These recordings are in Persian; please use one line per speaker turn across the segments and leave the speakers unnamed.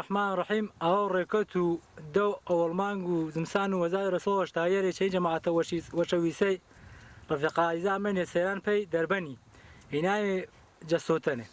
الرحمن الرحيم أو ركوتو دو أول مانجو زمسانو وزاد رسول اشتايري شيء جماعة وشويسي رفقا إذا من يسيران في دربني هنا جسوتني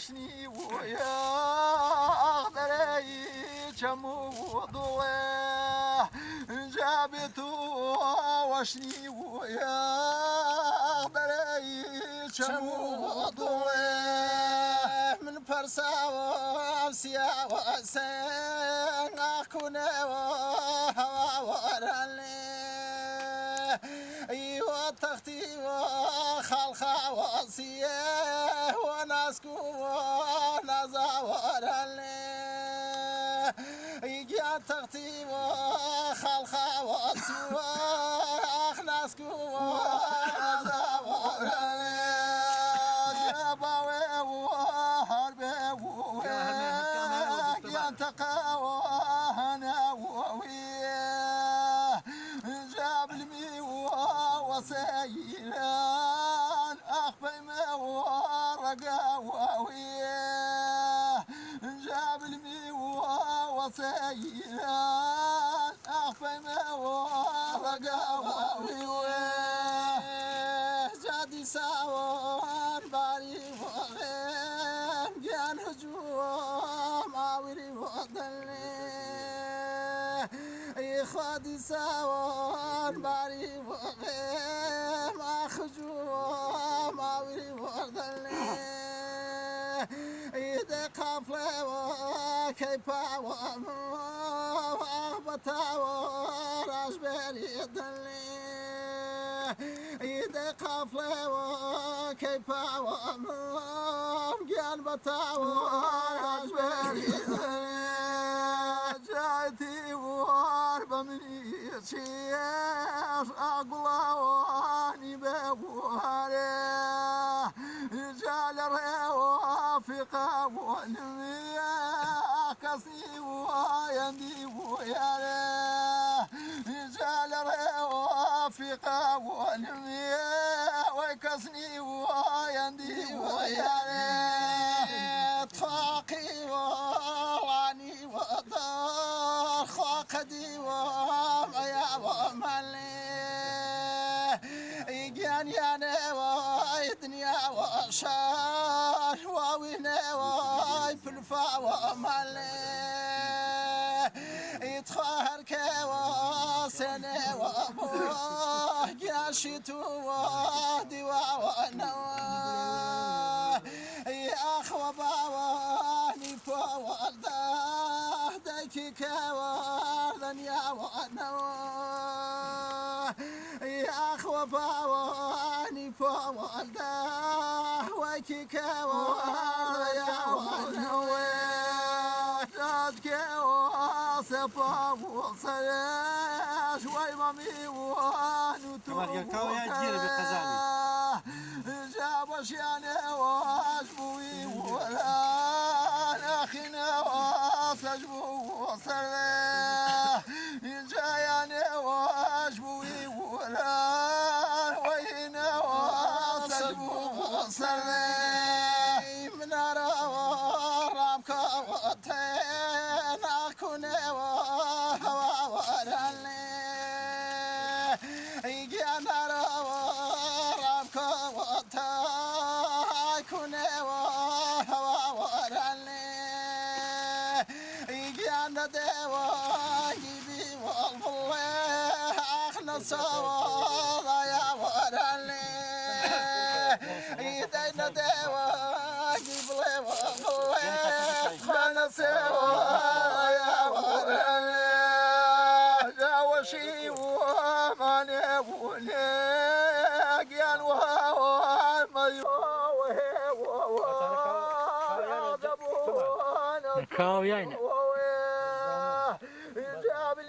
وشني ويا أغدري جمو ضواه جابتو وشني ويا أغدري جمو ضواه من فرسا وسيا وسين أكون وورالي أيوة تختي وخلخا وسيا وناسكو ونزاور اللي يجي تختي وخلخا وسواخ ناسكو ونزاور اللي جابوا وحربوا ينتقى وهنا وويه جاب الميوه وسيلان أخبي ورقا وويه جاب الميوه وسيلان أخبي ورقا وويه جادي ساوان باري وغيم جان هجوم عاوري وضلي خادي ساوان باري وغيم أخجوم عاوري وضلي إذا قافلة وكيفا وأخبتا وراشبري ضلي إذا قافلة وكيفا وأخبتا وراشبري جايتي واربا من يشيش أقلاني ببواري جال روافقا ونمية كسي ويندي وياري جال روافقا ونمية ويكسني ويندي وياري تفاقي وواني ودار خاقدي وميا ومالي إيجان يانا ويدنيا وشار ووينا ويفلفا ومالي يتخار كواسنا وابوه جاشتو ودوا ونواه يا أخوة باواني فوالده دايكي كواردن يا ونواه يا أخوة باواني فوالده ويكي كواردن يا ونواه جادك واسفا وصلاش ويمامي وانوتو جابش يعني واجبوي ولا أخينا واسجبو وصلا جاياني واجبوي ولا وينا واسجبو وصلا من رامك وتين أكون يجينا رابكو وتاكوني وورالي يجينا دوا يبي والله نصوا يا ورالي يدينا دوا يبلي والله نصوا يا ورالي جاوشي وما نبوني أجيان وهو ما يوه
كاويين
جاب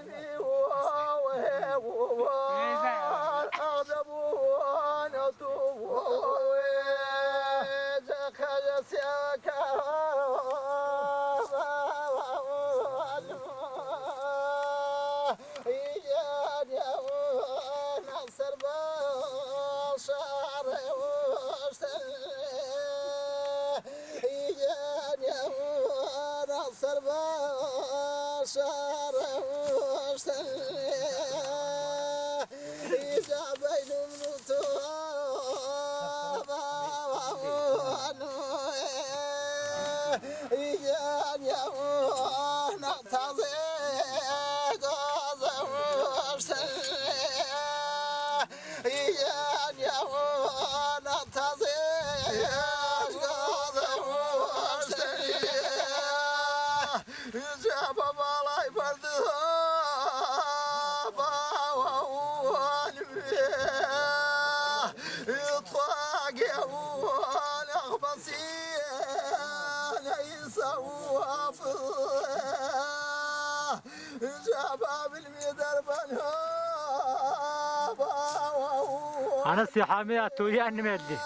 أنا السحاميات ويان مدي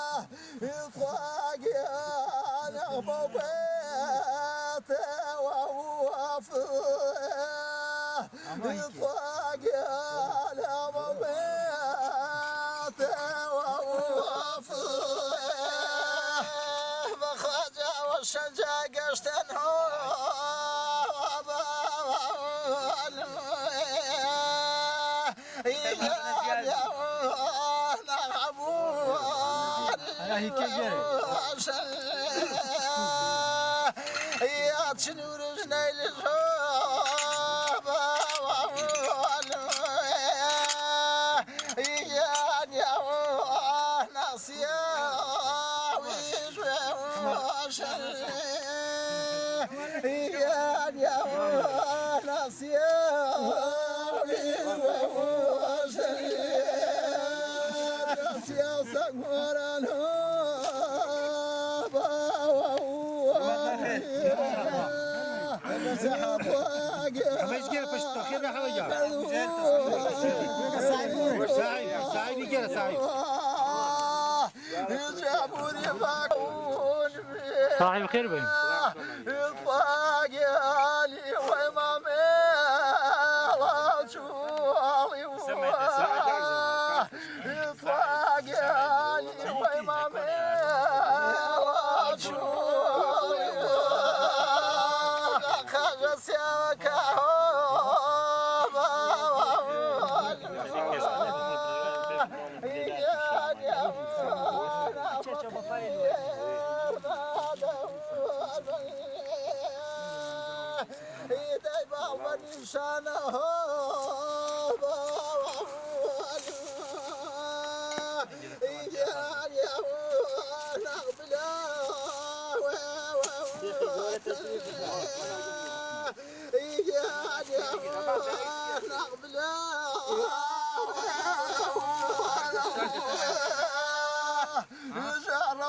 صاحب خير بين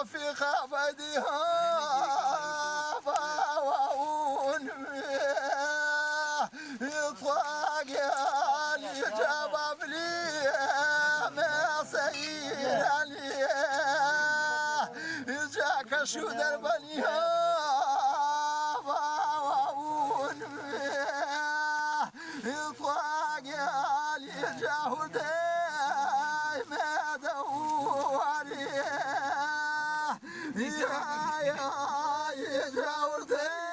رفيقة بديها باون يطلق الجباب لي ما سير علي جاك شو دربنيها باون يطلق الجهود ما دوري يا يا يا